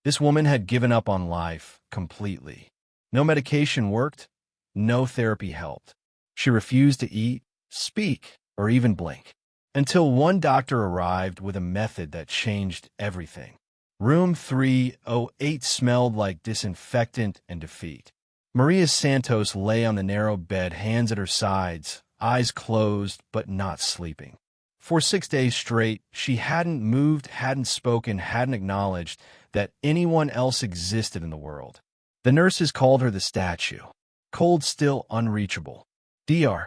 This woman had given up on life completely. No medication worked, no therapy helped. She refused to eat, speak, or even blink. Until one doctor arrived with a method that changed everything. Room 308 smelled like disinfectant and defeat. Maria Santos lay on the narrow bed, hands at her sides, eyes closed but not sleeping. For 6 days straight, she hadn't moved, hadn't spoken, hadn't acknowledged that anyone else existed in the world. The nurses called her the statue. Cold, still, unreachable. Dr.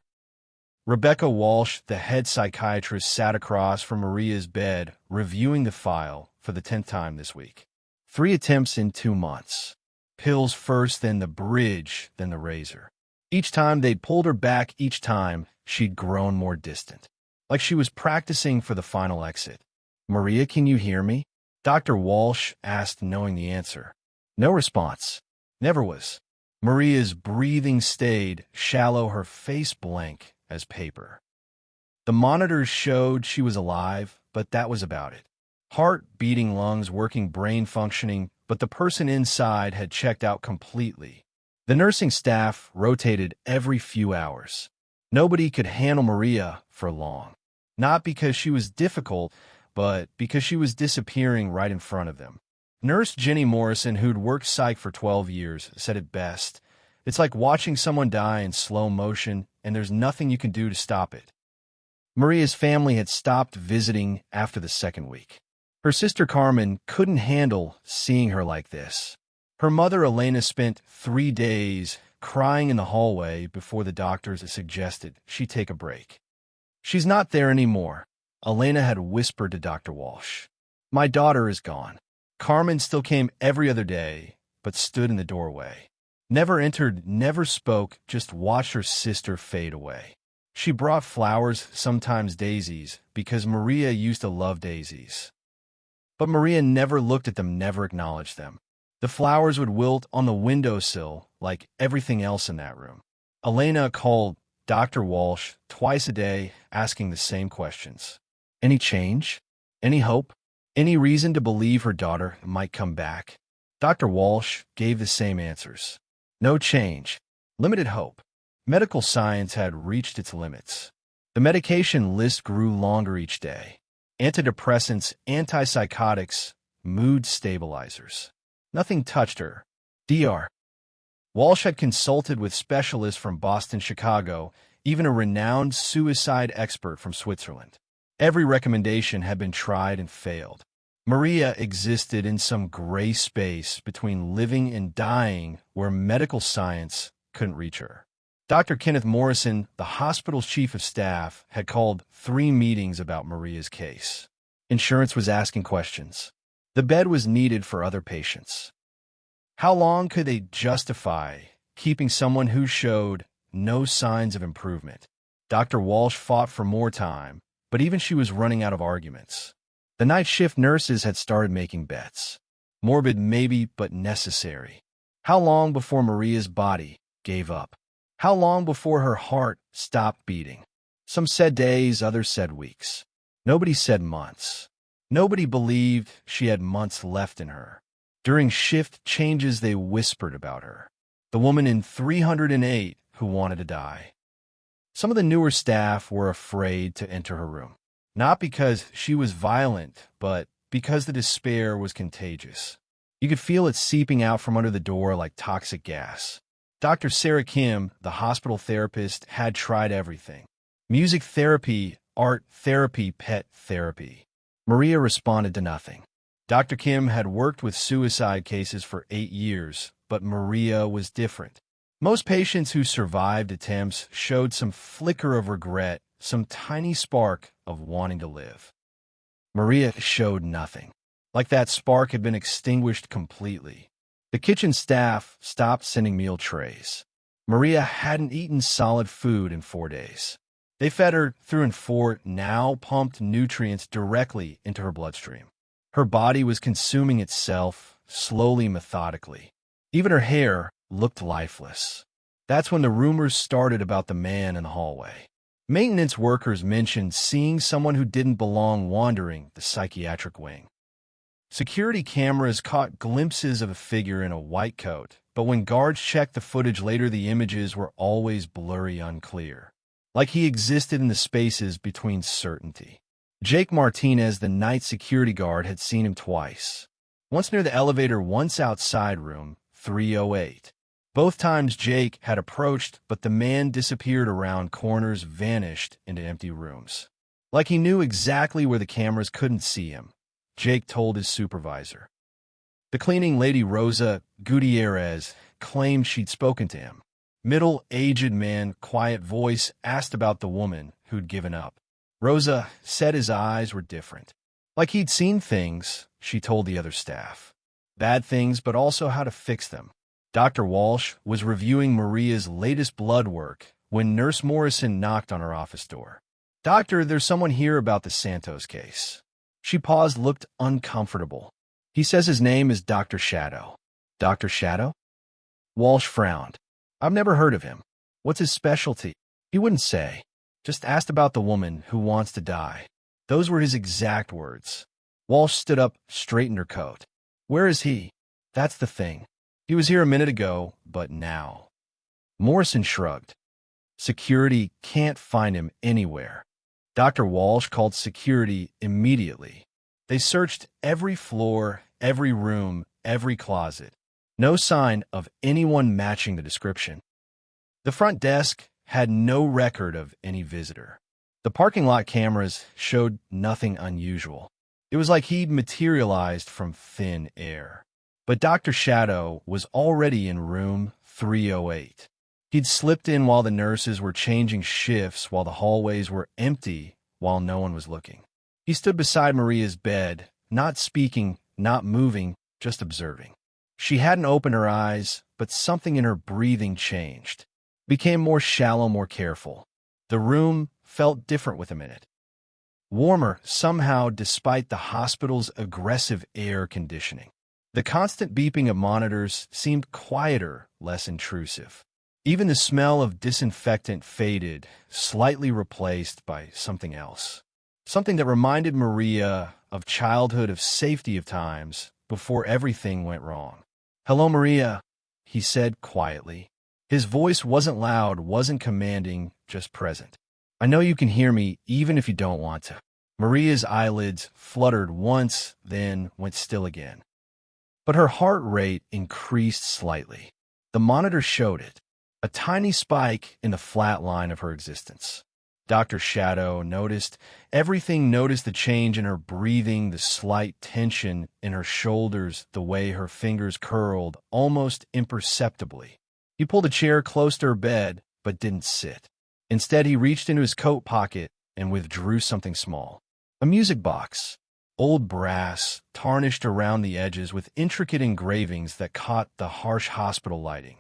Rebecca Walsh, the head psychiatrist, sat across from Maria's bed, reviewing the file for the 10th time this week. 3 attempts in 2 months. Pills first, then the bridge, then the razor. Each time they'd pulled her back, each time she'd grown more distant. Like she was practicing for the final exit. "Maria, can you hear me?" Dr. Walsh asked, knowing the answer. No response. Never was. Maria's breathing stayed shallow, her face blank as paper. The monitors showed she was alive, but that was about it. Heart beating, lungs working, brain functioning, but the person inside had checked out completely. The nursing staff rotated every few hours. Nobody could handle Maria for long. Not because she was difficult, but because she was disappearing right in front of them. Nurse Jenny Morrison, who'd worked psych for 12 years, said it best. It's like watching someone die in slow motion, and there's nothing you can do to stop it. Maria's family had stopped visiting after the 2nd week. Her sister Carmen couldn't handle seeing her like this. Her mother Elena spent 3 days crying in the hallway before the doctors suggested she take a break. "She's not there anymore," Elena had whispered to Dr. Walsh. "My daughter is gone." Carmen still came every other day, but stood in the doorway. Never entered, never spoke, just watched her sister fade away. She brought flowers, sometimes daisies, because Maria used to love daisies. But Maria never looked at them, never acknowledged them. The flowers would wilt on the windowsill like everything else in that room. Elena called Dr. Walsh twice a day, asking the same questions. Any change? Any hope? Any reason to believe her daughter might come back? Dr. Walsh gave the same answers. No change. Limited hope. Medical science had reached its limits. The medication list grew longer each day. Antidepressants, antipsychotics, mood stabilizers. Nothing touched her. Dr. Walsh had consulted with specialists from Boston, Chicago, even a renowned suicide expert from Switzerland. Every recommendation had been tried and failed. Maria existed in some gray space between living and dying where medical science couldn't reach her. Dr. Kenneth Morrison, the hospital's chief of staff, had called 3 meetings about Maria's case. Insurance was asking questions. The bed was needed for other patients. How long could they justify keeping someone who showed no signs of improvement? Dr. Walsh fought for more time, but even she was running out of arguments. The night shift nurses had started making bets. Morbid maybe, but necessary. How long before Maria's body gave up? How long before her heart stopped beating? Some said days, others said weeks. Nobody said months. Nobody believed she had months left in her. During shift changes, they whispered about her. The woman in 308 who wanted to die. Some of the newer staff were afraid to enter her room. Not because she was violent, but because the despair was contagious. You could feel it seeping out from under the door like toxic gas. Dr. Sarah Kim, the hospital therapist, had tried everything. Music therapy, art therapy, pet therapy. Maria responded to nothing. Dr. Kim had worked with suicide cases for 8 years, but Maria was different. Most patients who survived attempts showed some flicker of regret, some tiny spark of wanting to live. Maria showed nothing. Like that spark had been extinguished completely. The kitchen staff stopped sending meal trays. Maria hadn't eaten solid food in 4 days. They fed her through and for now pumped nutrients directly into her bloodstream. Her body was consuming itself, slowly, methodically. Even her hair looked lifeless. That's when the rumors started about the man in the hallway. Maintenance workers mentioned seeing someone who didn't belong wandering the psychiatric wing. Security cameras caught glimpses of a figure in a white coat, but when guards checked the footage later, the images were always blurry, unclear. Like he existed in the spaces between certainty. Jake Martinez, the night security guard, had seen him twice. Once near the elevator, once outside room 308. Both times Jake had approached, but the man disappeared around corners, vanished into empty rooms. Like he knew exactly where the cameras couldn't see him, Jake told his supervisor. The cleaning lady, Rosa Gutierrez, claimed she'd spoken to him. Middle-aged man, quiet voice, asked about the woman who'd given up. Rosa said his eyes were different. Like he'd seen things, she told the other staff. Bad things, but also how to fix them. Dr. Walsh was reviewing Maria's latest blood work when Nurse Morrison knocked on her office door. "Doctor, there's someone here about the Santos case." She paused, looked uncomfortable. "He says his name is Dr. Shadow." "Dr. Shadow?" Walsh frowned. "I've never heard of him. What's his specialty?" He wouldn't say. Just asked about the woman who wants to die. Those were his exact words. Walsh stood up, straightened her coat. "Where is he?" "That's the thing. He was here a minute ago, but now." Morrison shrugged. "Security can't find him anywhere." Dr. Walsh called security immediately. They searched every floor, every room, every closet. No sign of anyone matching the description. The front desk had no record of any visitor. The parking lot cameras showed nothing unusual. It was like he'd materialized from thin air. But Dr. Shadow was already in room 308. He'd slipped in while the nurses were changing shifts, while the hallways were empty, while no one was looking. He stood beside Maria's bed, not speaking, not moving, just observing. She hadn't opened her eyes, but something in her breathing changed. Became more shallow, more careful. The room felt different with a minute. Warmer, somehow, despite the hospital's aggressive air conditioning. The constant beeping of monitors seemed quieter, less intrusive. Even the smell of disinfectant faded, slightly replaced by something else. Something that reminded Maria of childhood, of safety, of times before everything went wrong. "Hello, Maria," he said quietly. His voice wasn't loud, wasn't commanding, just present. "I know you can hear me, even if you don't want to." Maria's eyelids fluttered once, then went still again. But her heart rate increased slightly. The monitor showed it, a tiny spike in the flat line of her existence. Dr. Shadow noticed everything, noticed the change in her breathing, the slight tension in her shoulders, the way her fingers curled, almost imperceptibly. He pulled a chair close to her bed, but didn't sit. Instead, he reached into his coat pocket and withdrew something small. A music box. Old brass, tarnished around the edges with intricate engravings that caught the harsh hospital lighting.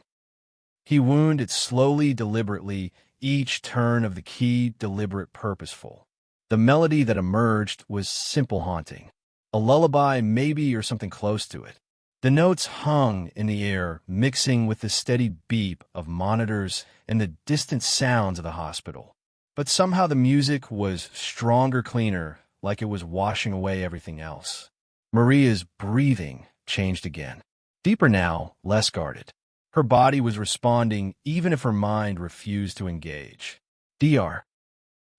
He wound it slowly, deliberately, each turn of the key deliberate, purposeful. The melody that emerged was simple, haunting. A lullaby, maybe, or something close to it. The notes hung in the air, mixing with the steady beep of monitors and the distant sounds of the hospital. But somehow the music was stronger, cleaner, like it was washing away everything else. Maria's breathing changed again. Deeper now, less guarded. Her body was responding, even if her mind refused to engage. Dr.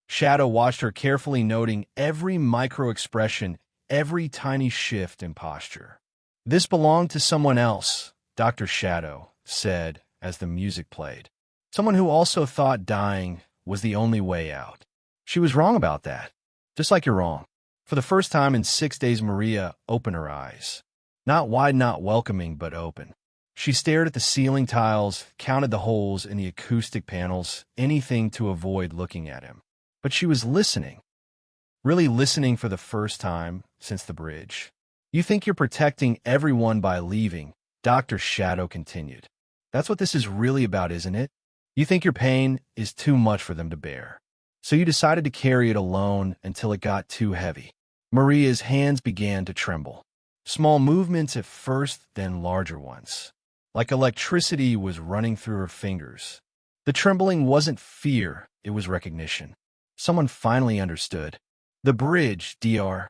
Shadow watched her carefully, noting every micro-expression, every tiny shift in posture. "This belonged to someone else," Dr. Shadow said as the music played. "Someone who also thought dying was the only way out. She was wrong about that. Just like you're wrong." For the first time in 6 days, Maria opened her eyes. Not wide, not welcoming, but open. She stared at the ceiling tiles, counted the holes in the acoustic panels, anything to avoid looking at him. But she was listening. Really listening for the first time since the bridge. "You think you're protecting everyone by leaving," Dr. Shadow continued. "That's what this is really about, isn't it? You think your pain is too much for them to bear. So you decided to carry it alone until it got too heavy." Maria's hands began to tremble. Small movements at first, then larger ones. Like electricity was running through her fingers. The trembling wasn't fear, it was recognition. Someone finally understood. "The bridge, Dr.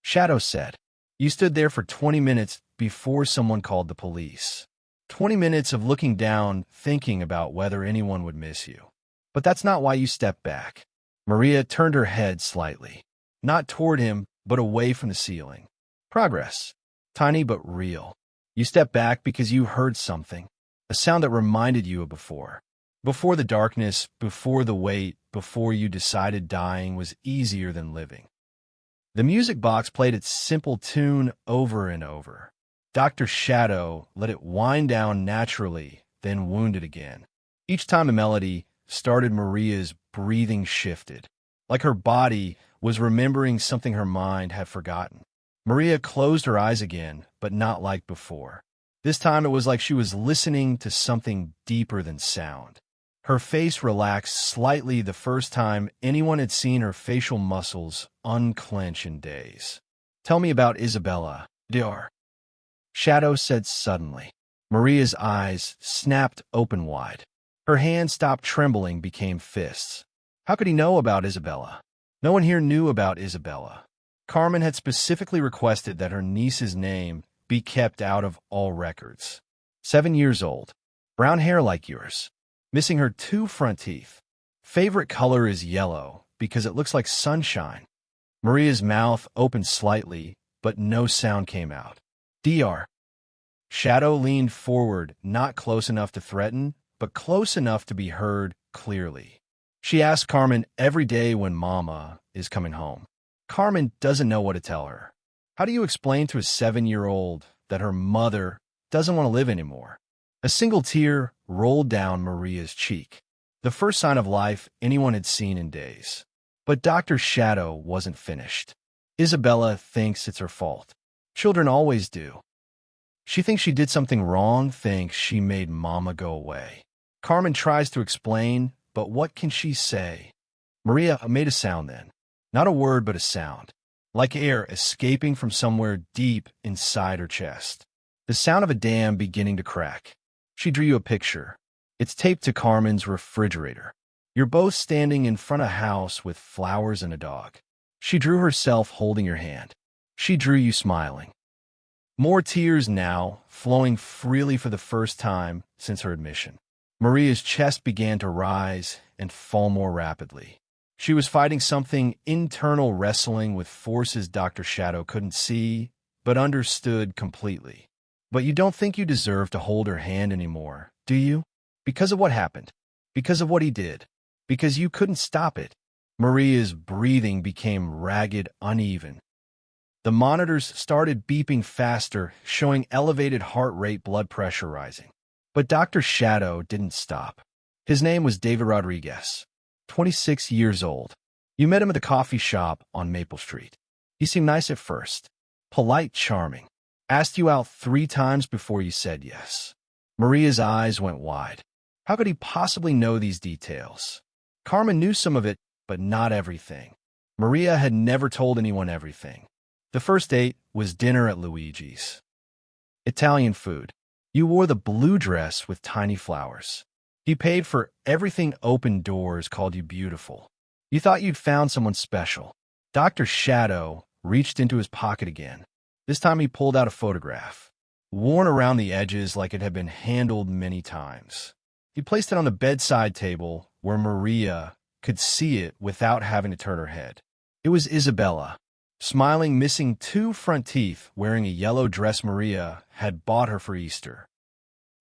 Shadow said. You stood there for 20 minutes before someone called the police. 20 minutes of looking down, thinking about whether anyone would miss you. But that's not why you stepped back. Maria turned her head slightly, not toward him, but away from the ceiling. Progress. Tiny but real. You stepped back because you heard something, a sound that reminded you of before. Before the darkness, before the wait, before you decided dying was easier than living. The music box played its simple tune over and over. Dr. Shadow let it wind down naturally, then wound it again. Each time a melody started, Maria's breathing shifted, like her body was remembering something her mind had forgotten. Maria closed her eyes again, but not like before. This time it was like she was listening to something deeper than sound. Her face relaxed slightly, the first time anyone had seen her facial muscles unclench in days. "Tell me about Isabella, Dr." Shadow said suddenly. Maria's eyes snapped open wide. Her hands stopped trembling, became fists. How could he know about Isabella? No one here knew about Isabella. Carmen had specifically requested that her niece's name be kept out of all records. 7 years old. Brown hair like yours. Missing her 2 front teeth. Favorite color is yellow because it looks like sunshine. Maria's mouth opened slightly, but no sound came out. "Dr." Shadow leaned forward, not close enough to threaten, but close enough to be heard clearly. She asks Carmen every day when Mama is coming home. Carmen doesn't know what to tell her. How do you explain to a 7-year-old that her mother doesn't want to live anymore? A single tear rolled down Maria's cheek, the first sign of life anyone had seen in days. But Dr. Shadow wasn't finished. Isabella thinks it's her fault. Children always do. She thinks she did something wrong, thinks she made Mama go away. Carmen tries to explain, but what can she say? Maria made a sound then. Not a word, but a sound. Like air escaping from somewhere deep inside her chest. The sound of a dam beginning to crack. She drew you a picture. It's taped to Carmen's refrigerator. You're both standing in front of a house with flowers and a dog. She drew herself holding your hand. She drew you smiling. More tears now, flowing freely for the first time since her admission. Maria's chest began to rise and fall more rapidly. She was fighting something internal, wrestling with forces Dr. Shadow couldn't see, but understood completely. But you don't think you deserve to hold her hand anymore, do you? Because of what happened. Because of what he did. Because you couldn't stop it. Maria's breathing became ragged, uneven. The monitors started beeping faster, showing elevated heart rate, blood pressure rising. But Dr. Shadow didn't stop. His name was David Rodriguez, 26 years old. You met him at the coffee shop on Maple Street. He seemed nice at first. Polite, charming. Asked you out 3 times before you said yes. Maria's eyes went wide. How could he possibly know these details? Carmen knew some of it, but not everything. Maria had never told anyone everything. The first date was dinner at Luigi's. Italian food. You wore the blue dress with tiny flowers. He paid for everything, opened doors, called you beautiful. You thought you'd found someone special. Dr. Shadow reached into his pocket again. This time he pulled out a photograph, worn around the edges like it had been handled many times. He placed it on the bedside table where Maria could see it without having to turn her head. It was Isabella, smiling, missing 2 front teeth, wearing a yellow dress Maria had bought her for Easter.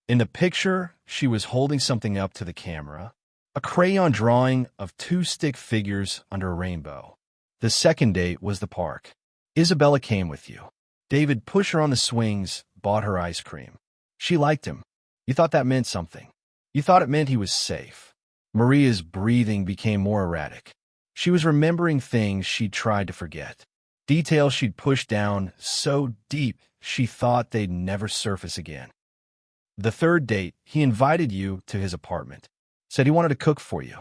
In the picture, she was holding something up to the camera, a crayon drawing of 2 stick figures under a rainbow. The second date was the park. Isabella came with you. David pushed her on the swings, bought her ice cream. She liked him. You thought that meant something. You thought it meant he was safe. Maria's breathing became more erratic. She was remembering things she'd tried to forget. Details she'd pushed down so deep she thought they'd never surface again. The third date, he invited you to his apartment. Said he wanted to cook for you.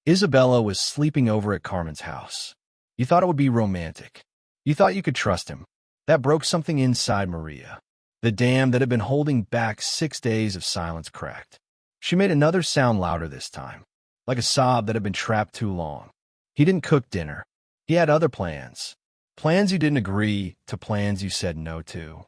Isabella was sleeping over at Carmen's house. You thought it would be romantic. You thought you could trust him. That broke something inside Maria. The dam that had been holding back 6 days of silence cracked. She made another sound, louder this time, like a sob that had been trapped too long. He didn't cook dinner. He had other plans. Plans you didn't agree to, plans you said no to.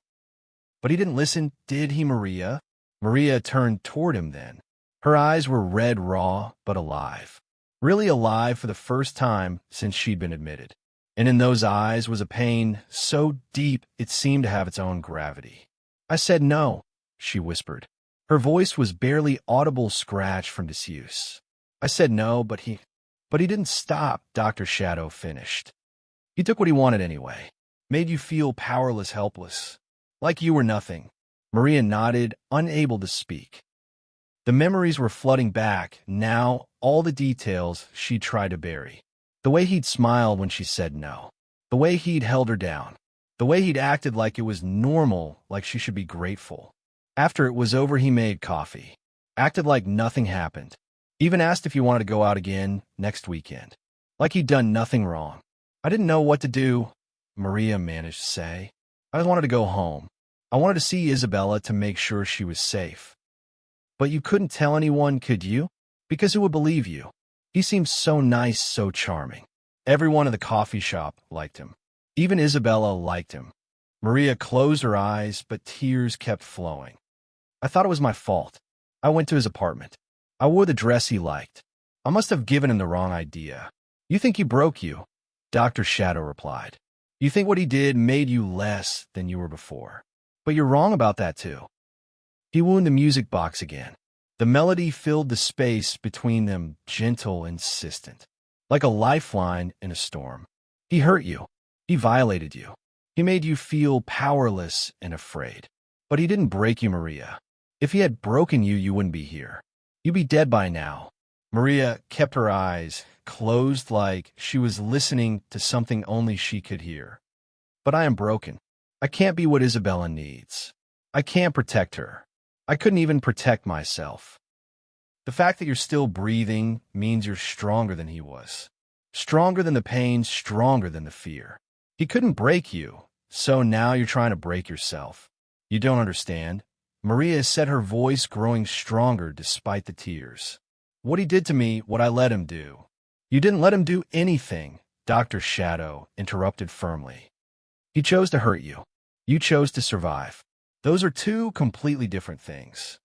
But he didn't listen, did he, Maria? Maria turned toward him then. Her eyes were red raw, but alive. Really alive for the first time since she'd been admitted. And in those eyes was a pain so deep it seemed to have its own gravity. I said no, she whispered. Her voice was barely audible scratch from disuse. I said no, but he didn't stop, Dr. Shadow finished. He took what he wanted anyway. Made you feel powerless, helpless. Like you were nothing. Maria nodded, unable to speak. The memories were flooding back, now all the details she'd tried to bury. The way he'd smiled when she said no. The way he'd held her down. The way he'd acted like it was normal, like she should be grateful. After it was over, he made coffee. Acted like nothing happened. Even asked if you wanted to go out again next weekend. Like he'd done nothing wrong. I didn't know what to do, Maria managed to say. I just wanted to go home. I wanted to see Isabella to make sure she was safe. But you couldn't tell anyone, could you? Because who would believe you? He seemed so nice, so charming. Everyone in the coffee shop liked him. Even Isabella liked him. Maria closed her eyes, but tears kept flowing. I thought it was my fault. I went to his apartment. I wore the dress he liked. I must have given him the wrong idea. You think he broke you? Dr. Shadow replied. You think what he did made you less than you were before. But you're wrong about that too. He wound the music box again. The melody filled the space between them, gentle, insistent. Like a lifeline in a storm. He hurt you. He violated you. He made you feel powerless and afraid. But he didn't break you, Maria. If he had broken you, you wouldn't be here. You'd be dead by now. Maria kept her eyes closed like she was listening to something only she could hear. But I am broken. I can't be what Isabella needs. I can't protect her. I couldn't even protect myself. The fact that you're still breathing means you're stronger than he was. Stronger than the pain, stronger than the fear. He couldn't break you, so now you're trying to break yourself. You don't understand. Maria said, her voice growing stronger despite the tears. What he did to me, what I let him do. You didn't let him do anything, Dr. Shadow interrupted firmly. He chose to hurt you. You chose to survive. Those are two completely different things.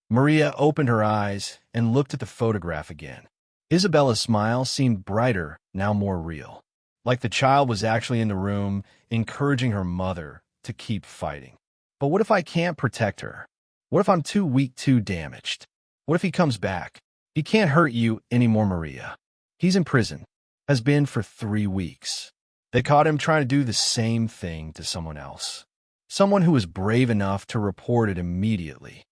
Maria opened her eyes and looked at the photograph again. Isabella's smile seemed brighter, now more real. Like the child was actually in the room, encouraging her mother to keep fighting. But what if I can't protect her? What if I'm too weak, too damaged? What if he comes back? He can't hurt you anymore, Maria. He's in prison. Has been for 3 weeks. They caught him trying to do the same thing to someone else. Someone who was brave enough to report it immediately.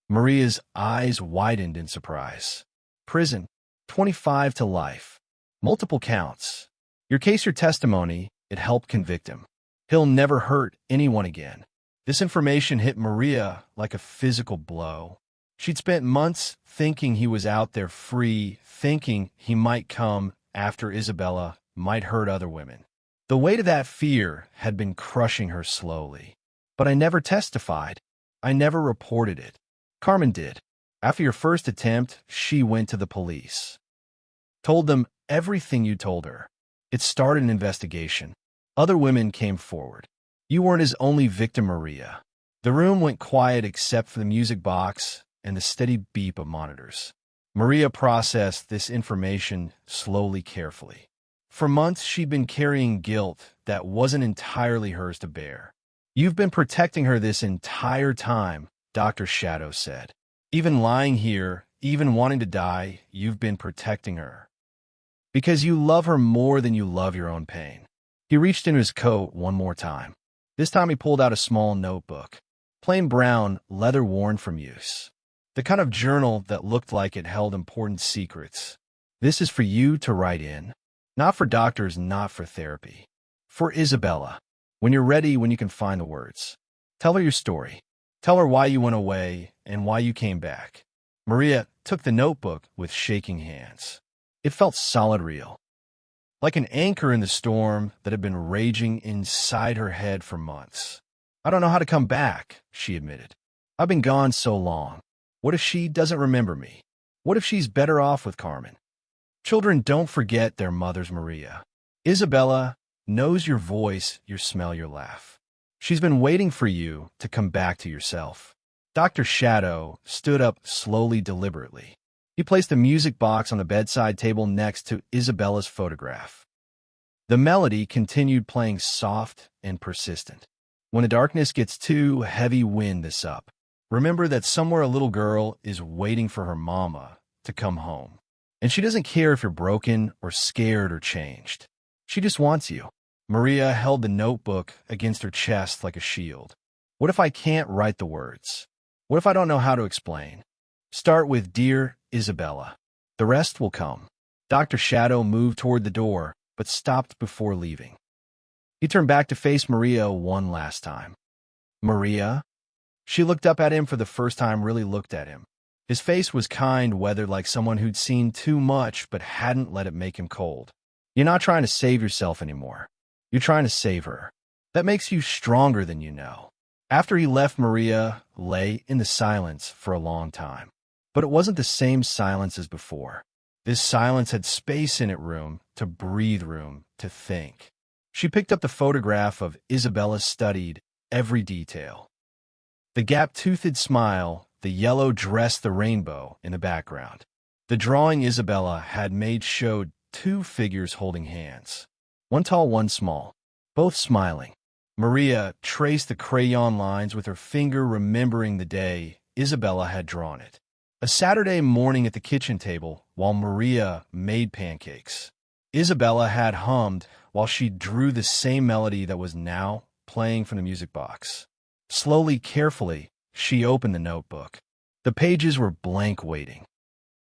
Maria's eyes widened in surprise. Prison. 25 to life. Multiple counts. Your case, your testimony, it helped convict him. He'll never hurt anyone again. This information hit Maria like a physical blow. She'd spent months thinking he was out there free, thinking he might come after Isabella, might hurt other women. The weight of that fear had been crushing her slowly. But I never testified. I never reported it. Carmen did. After your first attempt, she went to the police. Told them everything you told her. It started an investigation. Other women came forward. You weren't his only victim, Maria. The room went quiet except for the music box and the steady beep of monitors. Maria processed this information slowly, carefully. For months, she'd been carrying guilt that wasn't entirely hers to bear. You've been protecting her this entire time, Dr. Shadow said. Even lying here, even wanting to die, you've been protecting her. Because you love her more than you love your own pain. He reached into his coat one more time. This time he pulled out a small notebook. Plain brown, leather worn from use. The kind of journal that looked like it held important secrets. This is for you to write in. Not for doctors, not for therapy. For Isabella. When you're ready, when you can find the words. Tell her your story. Tell her why you went away and why you came back. Maria took the notebook with shaking hands. It felt solid, real. Like an anchor in the storm that had been raging inside her head for months. I don't know how to come back, she admitted. I've been gone so long. What if she doesn't remember me? What if she's better off with Carmen? Children don't forget their mothers, Maria. Isabella, knows your voice, your smell, your laugh. She's been waiting for you to come back to yourself. Dr. Shadow stood up slowly, deliberately. He placed a music box on the bedside table next to Isabella's photograph. The melody continued playing, soft and persistent. When the darkness gets too heavy, wind this up. Remember that somewhere a little girl is waiting for her mama to come home. And she doesn't care if you're broken or scared or changed. She just wants you. Maria held the notebook against her chest like a shield. What if I can't write the words? What if I don't know how to explain? Start with Dear Isabella. The rest will come. Dr. Shadow moved toward the door, but stopped before leaving. He turned back to face Maria one last time. Maria? She looked up at him for the first time, really looked at him. His face was kind, weathered, like someone who'd seen too much but hadn't let it make him cold. You're not trying to save yourself anymore. You're trying to save her. That makes you stronger than you know. After he left, Maria lay in the silence for a long time. But it wasn't the same silence as before. This silence had space in it, room to breathe, room to think. She picked up the photograph of Isabella, studied every detail. The gap-toothed smile, the yellow dress, the rainbow in the background. The drawing Isabella had made showed two figures holding hands. One tall, one small, both smiling. Maria traced the crayon lines with her finger, remembering the day Isabella had drawn it. A Saturday morning at the kitchen table, while Maria made pancakes. Isabella had hummed while she drew the same melody that was now playing from the music box. Slowly, carefully, she opened the notebook. The pages were blank, waiting.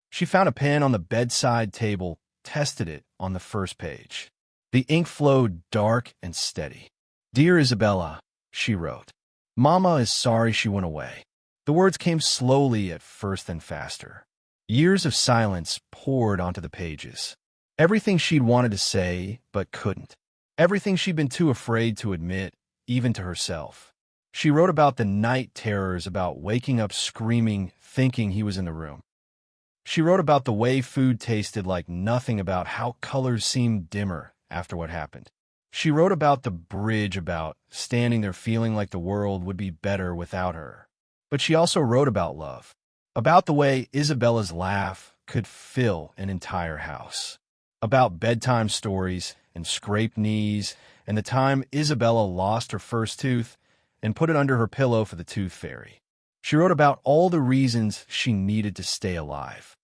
She found a pen on the bedside table, tested it on the first page. The ink flowed dark and steady. Dear Isabella, she wrote. Mama is sorry she went away. The words came slowly at first, then faster. Years of silence poured onto the pages. Everything she'd wanted to say, but couldn't. Everything she'd been too afraid to admit, even to herself. She wrote about the night terrors, about waking up screaming, thinking he was in the room. She wrote about the way food tasted like nothing, about how colors seemed dimmer after what happened. She wrote about the bridge, about standing there feeling like the world would be better without her. But she also wrote about love, about the way Isabella's laugh could fill an entire house, about bedtime stories and scraped knees and the time Isabella lost her first tooth and put it under her pillow for the tooth fairy. She wrote about all the reasons she needed to stay alive.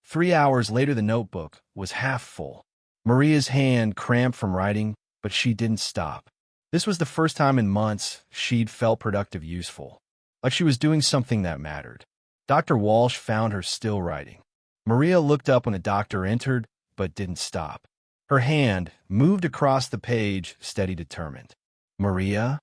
3 hours later, the notebook was half full. Maria's hand cramped from writing, but she didn't stop. This was the first time in months she'd felt productive, useful, like she was doing something that mattered. Dr. Walsh found her still writing. Maria looked up when a doctor entered, but didn't stop. Her hand moved across the page, steady, determined. Maria?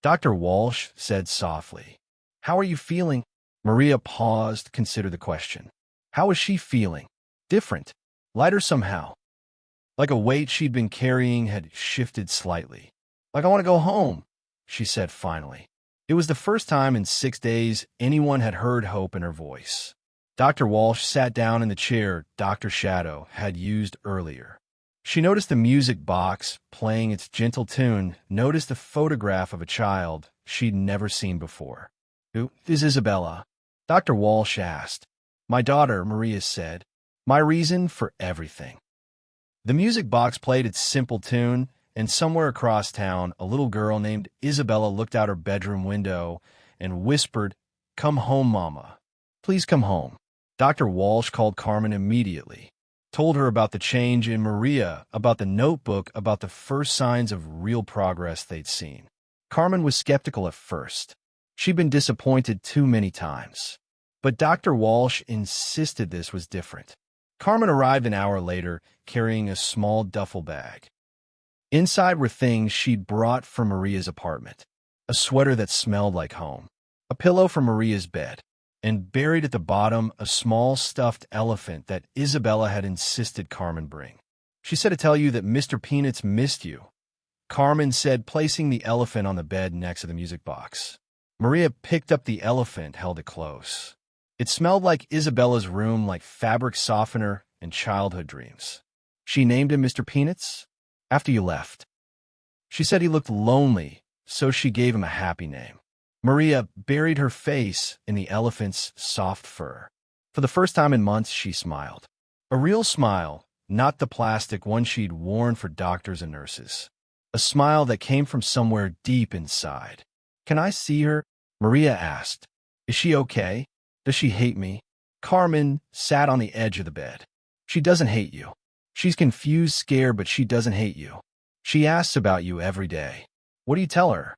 Dr. Walsh said softly. How are you feeling? Maria paused, considered the question. How was she feeling? Different. Lighter somehow. Like a weight she'd been carrying had shifted slightly. Like, I want to go home, she said finally. It was the first time in 6 days anyone had heard hope in her voice. Dr. Walsh sat down in the chair Dr. Shadow had used earlier. She noticed the music box playing its gentle tune, noticed the photograph of a child she'd never seen before. Who is Isabella? Dr. Walsh asked. My daughter, Maria said. My reason for everything. The music box played its simple tune, and somewhere across town, a little girl named Isabella looked out her bedroom window and whispered, Come home, Mama. Please come home. Dr. Walsh called Carmen immediately, told her about the change in Maria, about the notebook, about the first signs of real progress they'd seen. Carmen was skeptical at first. She'd been disappointed too many times. But Dr. Walsh insisted this was different. Carmen arrived an hour later, carrying a small duffel bag. Inside were things she'd brought from Maria's apartment. A sweater that smelled like home. A pillow from Maria's bed. And buried at the bottom, a small stuffed elephant that Isabella had insisted Carmen bring. She said to tell you that Mr. Peanuts missed you. Carmen said, placing the elephant on the bed next to the music box. Maria picked up the elephant, held it close. It smelled like Isabella's room, like fabric softener and childhood dreams. She named him Mr. Peanuts? after you left. She said he looked lonely, so she gave him a happy name. Maria buried her face in the elephant's soft fur. For the first time in months, she smiled. A real smile, not the plastic one she'd worn for doctors and nurses. A smile that came from somewhere deep inside. "Can I see her?" Maria asked. "Is she okay? Does she hate me?" Carmen sat on the edge of the bed. "She doesn't hate you. She's confused, scared, but she doesn't hate you. She asks about you every day." "What do you tell her?"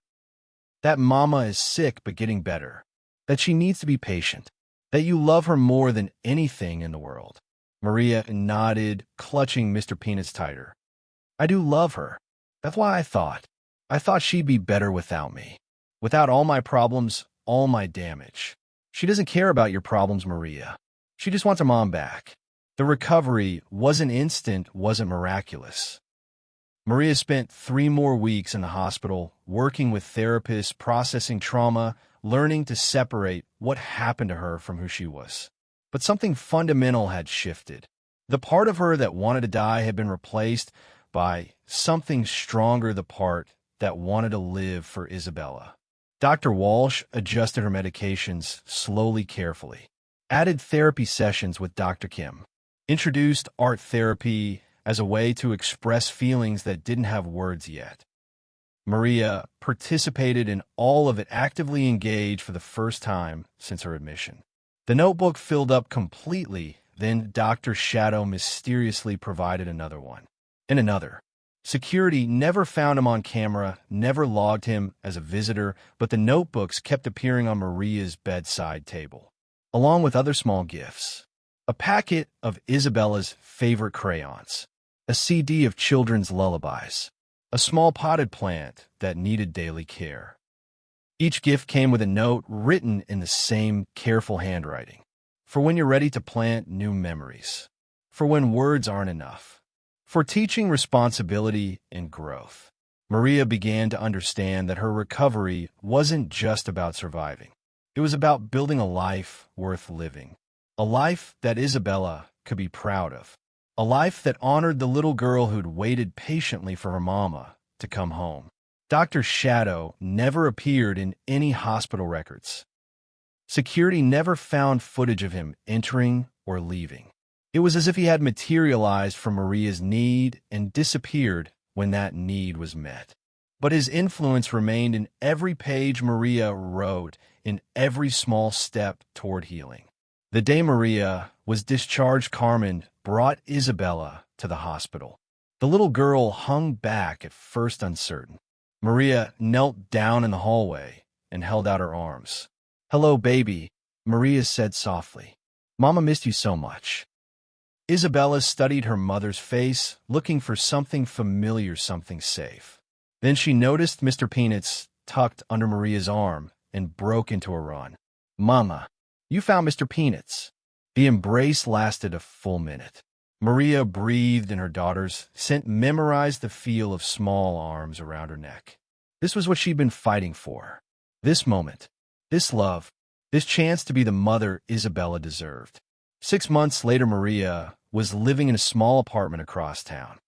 "That Mama is sick but getting better. That she needs to be patient. That you love her more than anything in the world." Maria nodded, clutching Mr. Peanuts tighter. "I do love her. That's why I thought she'd be better without me. Without all my problems, all my damage. She doesn't care about your problems, Maria. She just wants her mom back." The recovery wasn't instant, wasn't miraculous. Maria spent 3 more weeks in the hospital, working with therapists, processing trauma, learning to separate what happened to her from who she was. But something fundamental had shifted. The part of her that wanted to die had been replaced by something stronger, the part that wanted to live for Isabella. Dr. Walsh adjusted her medications slowly, carefully, added therapy sessions with Dr. Kim, introduced art therapy as a way to express feelings that didn't have words yet. Maria participated in all of it, actively engaged for the first time since her admission. The notebook filled up completely, then Dr. Shadow mysteriously provided another one. And another. Security never found him on camera, never logged him as a visitor, but the notebooks kept appearing on Maria's bedside table, along with other small gifts. A packet of Isabella's favorite crayons, a CD of children's lullabies, a small potted plant that needed daily care. Each gift came with a note written in the same careful handwriting. For when you're ready to plant new memories. For when words aren't enough. For teaching responsibility and growth. Maria began to understand that her recovery wasn't just about surviving. It was about building a life worth living. A life that Isabella could be proud of. A life that honored the little girl who'd waited patiently for her mama to come home. Dr. Shadow never appeared in any hospital records. Security never found footage of him entering or leaving. It was as if he had materialized from Maria's need and disappeared when that need was met. But his influence remained in every page Maria wrote, in every small step toward healing. The day Maria was discharged, Carmen brought Isabella to the hospital. The little girl hung back, at first uncertain. Maria knelt down in the hallway and held out her arms. "Hello, baby," Maria said softly. "Mama missed you so much." Isabella studied her mother's face, looking for something familiar, something safe. Then she noticed Mr. Peanuts tucked under Maria's arm and broke into a run. "Mama, you found Mr. Peanuts." The embrace lasted a full minute. Maria breathed in her daughter's, memorized the feel of small arms around her neck. This was what she'd been fighting for. This moment, this love, this chance to be the mother Isabella deserved. 6 months later, Maria was living in a small apartment across town.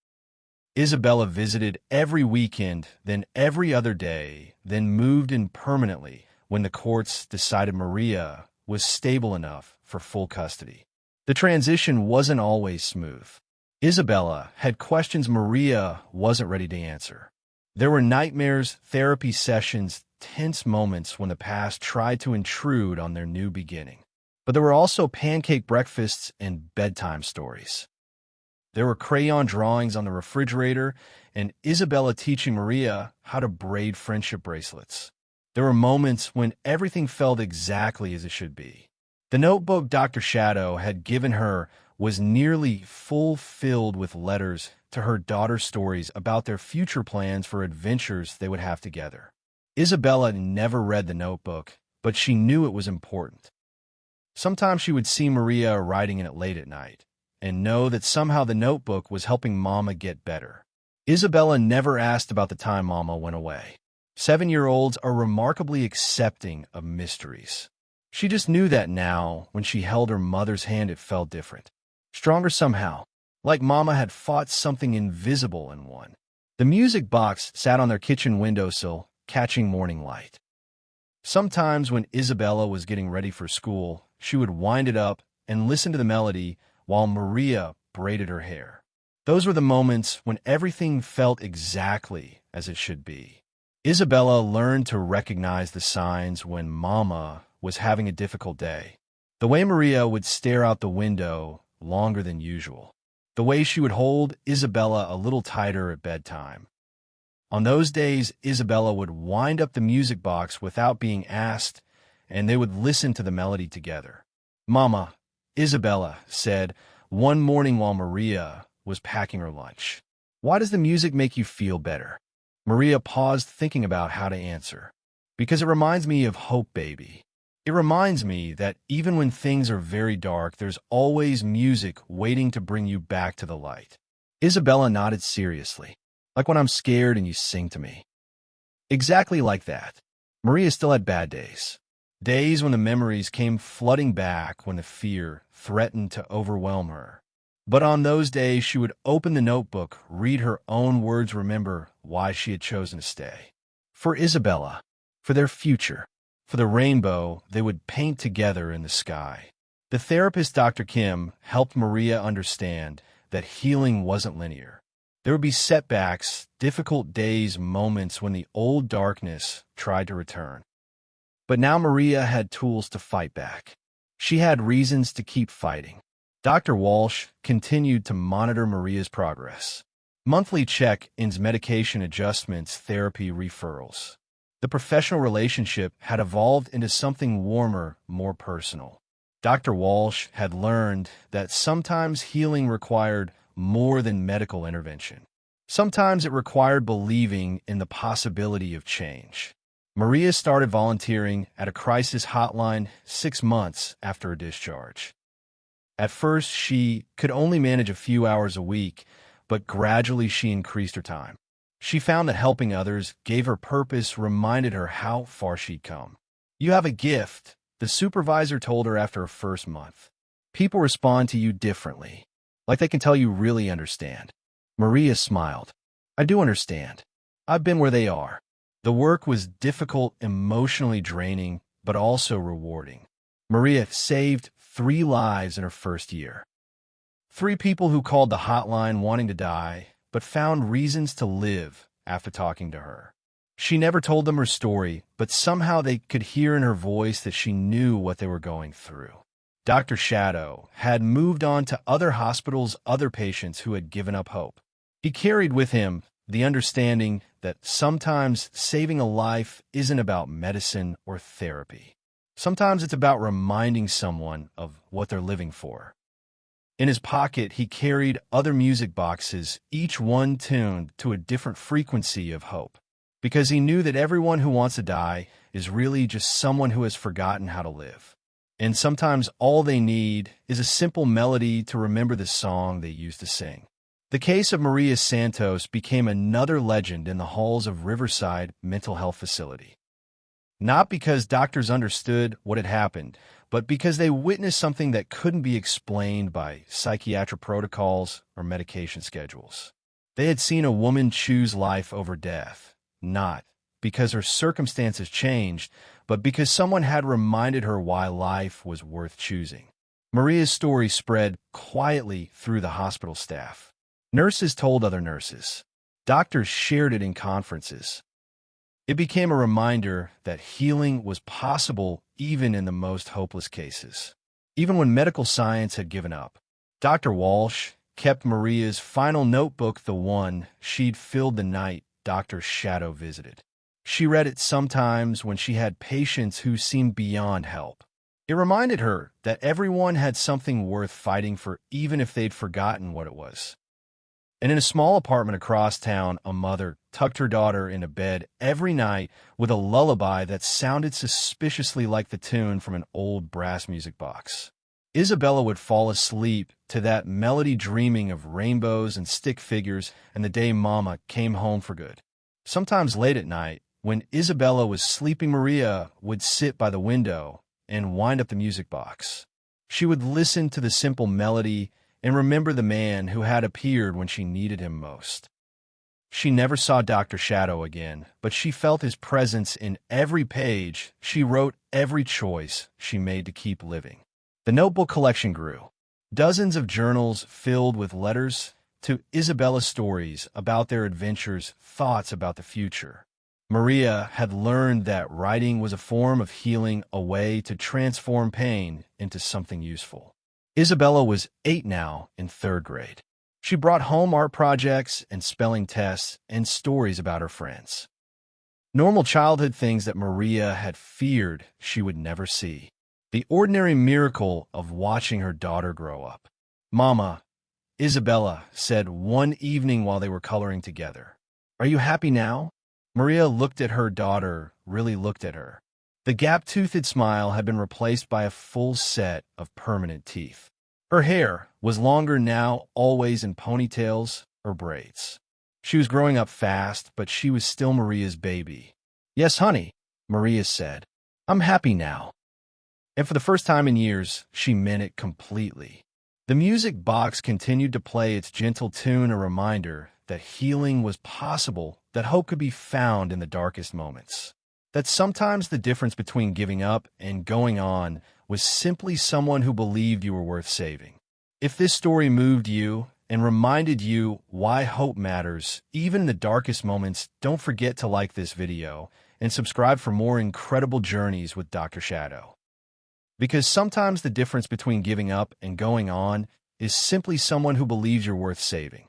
Isabella visited every weekend, then every other day, then moved in permanently when the courts decided Maria was stable enough for full custody. The transition wasn't always smooth. Isabella had questions Maria wasn't ready to answer. There were nightmares, therapy sessions, tense moments when the past tried to intrude on their new beginning. But there were also pancake breakfasts and bedtime stories. There were crayon drawings on the refrigerator and Isabella teaching Maria how to braid friendship bracelets. There were moments when everything felt exactly as it should be. The notebook Dr. Shadow had given her was nearly full, filled with letters to her daughter's stories about their future plans for adventures they would have together. Isabella never read the notebook, but she knew it was important. Sometimes she would see Maria writing in it late at night and know that somehow the notebook was helping Mama get better. Isabella never asked about the time Mama went away. 7-year-olds are remarkably accepting of mysteries. She just knew that now, when she held her mother's hand, it felt different. Stronger somehow, like Mama had fought something invisible and won. The music box sat on their kitchen windowsill, catching morning light. Sometimes when Isabella was getting ready for school, she would wind it up and listen to the melody while Maria braided her hair. Those were the moments when everything felt exactly as it should be. Isabella learned to recognize the signs when Mama was having a difficult day. The way Maria would stare out the window longer than usual. The way she would hold Isabella a little tighter at bedtime. On those days, Isabella would wind up the music box without being asked, and they would listen to the melody together. "Mama," Isabella said one morning while Maria was packing her lunch, "why does the music make you feel better?" Maria paused, thinking about how to answer. "Because it reminds me of hope, baby. It reminds me that even when things are very dark, there's always music waiting to bring you back to the light." Isabella nodded seriously. "Like when I'm scared and you sing to me." Exactly like that. Maria still had bad days. Days when the memories came flooding back, when the fear threatened to overwhelm her. But on those days, she would open the notebook, read her own words, remember why she had chosen to stay. For Isabella, for their future, for the rainbow they would paint together in the sky. The therapist, Dr. Kim, helped Maria understand that healing wasn't linear. There would be setbacks, difficult days, moments when the old darkness tried to return. But now Maria had tools to fight back. She had reasons to keep fighting. Dr. Walsh continued to monitor Maria's progress. Monthly check-ins, medication adjustments, therapy referrals. The professional relationship had evolved into something warmer, more personal. Dr. Walsh had learned that sometimes healing required more than medical intervention. Sometimes it required believing in the possibility of change. Maria started volunteering at a crisis hotline 6 months after her discharge. At first, she could only manage a few hours a week, but gradually she increased her time. She found that helping others gave her purpose, reminded her how far she'd come. "You have a gift," the supervisor told her after her first month. "People respond to you differently, like they can tell you really understand." Maria smiled. "I do understand. I've been where they are." The work was difficult, emotionally draining, but also rewarding. Maria saved 3 lives in her first year. 3 people who called the hotline wanting to die, but found reasons to live after talking to her. She never told them her story, but somehow they could hear in her voice that she knew what they were going through. Dr. Shadow had moved on to other hospitals, other patients who had given up hope. He carried with him the understanding that sometimes saving a life isn't about medicine or therapy. Sometimes it's about reminding someone of what they're living for. In his pocket, he carried other music boxes, each one tuned to a different frequency of hope, because he knew that everyone who wants to die is really just someone who has forgotten how to live. And sometimes all they need is a simple melody to remember the song they used to sing. The case of Maria Santos became another legend in the halls of Riverside Mental Health Facility. Not because doctors understood what had happened, but because they witnessed something that couldn't be explained by psychiatric protocols or medication schedules. They had seen a woman choose life over death, not because her circumstances changed, but because someone had reminded her why life was worth choosing. Maria's story spread quietly through the hospital staff. Nurses told other nurses. Doctors shared it in conferences. It became a reminder that healing was possible even in the most hopeless cases. Even when medical science had given up, Dr. Walsh kept Maria's final notebook, the one she'd filled the night Dr. Shadow visited. She read it sometimes when she had patients who seemed beyond help. It reminded her that everyone had something worth fighting for, even if they'd forgotten what it was. And in a small apartment across town, a mother tucked her daughter into bed every night with a lullaby that sounded suspiciously like the tune from an old brass music box. Isabella would fall asleep to that melody, dreaming of rainbows and stick figures and the day Mama came home for good. Sometimes late at night, when Isabella was sleeping, Maria would sit by the window and wind up the music box. She would listen to the simple melody and remember the man who had appeared when she needed him most. She never saw Dr. Shadow again, but she felt his presence in every page she wrote, every choice she made to keep living. The notebook collection grew. Dozens of journals filled with letters to Isabella's stories about their adventures, thoughts about the future. Maria had learned that writing was a form of healing, a way to transform pain into something useful. Isabella was 8 now, in 3rd grade. She brought home art projects and spelling tests and stories about her friends. Normal childhood things that Maria had feared she would never see. The ordinary miracle of watching her daughter grow up. "Mama," Isabella said one evening while they were coloring together, "are you happy now?" Maria looked at her daughter, really looked at her. The gap-toothed smile had been replaced by a full set of permanent teeth. Her hair was longer now, always in ponytails or braids. She was growing up fast, but she was still Maria's baby. "Yes, honey," Maria said. "I'm happy now." And for the first time in years, she meant it completely. The music box continued to play its gentle tune, a reminder that healing was possible, that hope could be found in the darkest moments. That sometimes the difference between giving up and going on was simply someone who believed you were worth saving. If this story moved you and reminded you why hope matters, even in the darkest moments, don't forget to like this video and subscribe for more incredible journeys with Dr. Shadow. Because sometimes the difference between giving up and going on is simply someone who believes you're worth saving.